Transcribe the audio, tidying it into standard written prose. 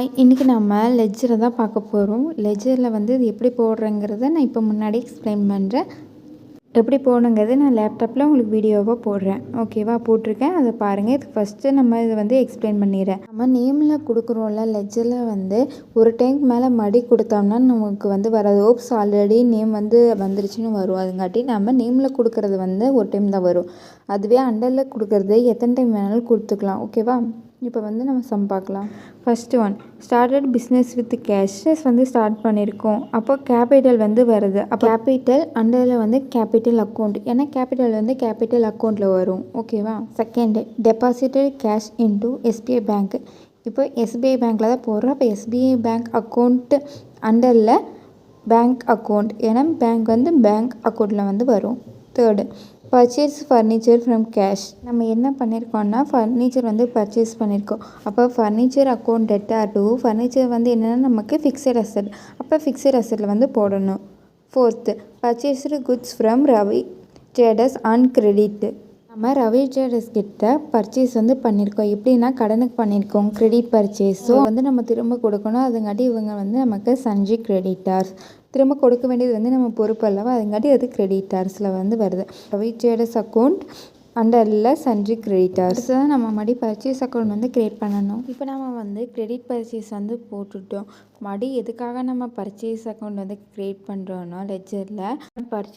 இன்றைக்கி நம்ம லெட்ஜரை தான் பார்க்க போகிறோம். லெட்ஜரில் வந்து இது எப்படி போடுறேங்கிறத நான் இப்போ முன்னாடி எக்ஸ்பிளைன் பண்ணுறேன். எப்படி போடணுங்கிறது நான் லேப்டாப்பில் உங்களுக்கு வீடியோவாக போடுறேன். ஓகேவா, போட்டிருக்கேன், அதை பாருங்கள். இதுக்கு ஃபஸ்ட்டு நம்ம இதை வந்து எக்ஸ்பிளைன் பண்ணிடுறேன். நம்ம நேமில் கொடுக்குறோம்ல, லெட்ஜரில் வந்து ஒரு டைம் மேலே மடி கொடுத்தோம்னா நமக்கு வந்து வராது. ஓப்ஸ் ஆல்ரெடி நேம் வந்து வந்துருச்சுன்னு வரும். அதுங்காட்டி நம்ம நேமில் கொடுக்குறது வந்து ஒரு டைம் தான் வரும். அதுவே அண்டரில் கொடுக்குறது எத்தனை டைம் வேணாலும் கொடுத்துக்கலாம். ஓகேவா, இப்போ வந்து நம்ம சம் பார்க்கலாம். First one, started business with cash வந்து ஸ்டார்ட் பண்ணியிருக்கோம். அப்போ கேபிட்டல் வந்து வருது. அப்போ கேபிட்டல் அண்டரில் வந்து கேபிட்டல் அக்கௌண்ட், ஏன்னா கேபிட்டல் வந்து கேபிட்டல் அக்கௌண்ட்டில் வரும். ஓகேவா. Second, deposited cash into SBI bank. இப்போ எஸ்பிஐ பேங்க்கில் தான் போடுறோம். அப்போ எஸ்பிஐ பேங்க் அக்கௌண்ட்டு அண்டரில் பேங்க் அக்கௌண்ட், ஏன்னா பேங்க் வந்து பேங்க் அக்கௌண்ட்டில் வந்து வரும். Third, purchase furniture from cash. நம்ம என்ன பண்ணியிருக்கோம்னா ஃபர்னிச்சர் வந்து பர்ச்சேஸ் பண்ணியிருக்கோம். அப்போ furniture account debtor to furniture வந்து என்னென்னா நமக்கு ஃபிக்ஸட் அசட். அப்போ ஃபிக்ஸட் அசட்டில் வந்து போடணும். Fourth, purchased goods from Ravi traders on credit. நம்ம ரவி ட்ரேடர்ஸ் கிட்ட பர்ச்சேஸ் வந்து பண்ணியிருக்கோம். எப்படின்னா கடனுக்கு பண்ணியிருக்கோம், கிரெடிட் பர்ச்சேஸ். ஸோ வந்து நம்ம திரும்ப கொடுக்கணும். அதுங்காட்டி இவங்க வந்து நமக்கு சஞ்சி கிரெடிட்டார்ஸ். திரும்ப கொடுக்க வேண்டியது வந்து நம்ம பொறுப்பு அல்லவா, அதுங்காட்டி அது கிரெடிட்டார்ஸில் வந்து வருது. ரவி ட்ரேடர்ஸ் அக்கௌண்ட் அண்டரில் சஞ்சி கிரெடிட்டார்ஸ் தான் நம்ம மறுபடி பர்ச்சேஸ் அக்கௌண்ட் வந்து க்ரியேட் பண்ணணும். இப்போ நம்ம வந்து கிரெடிட் பர்ச்சேஸ் வந்து போட்டுட்டோம். மறுபடி எதுக்காக நம்ம பர்ச்சேஸ் அக்கௌண்ட் வந்து க்ரியேட் பண்ணுறோன்னா லெட்ஜரில் பர்ச்சேஸ்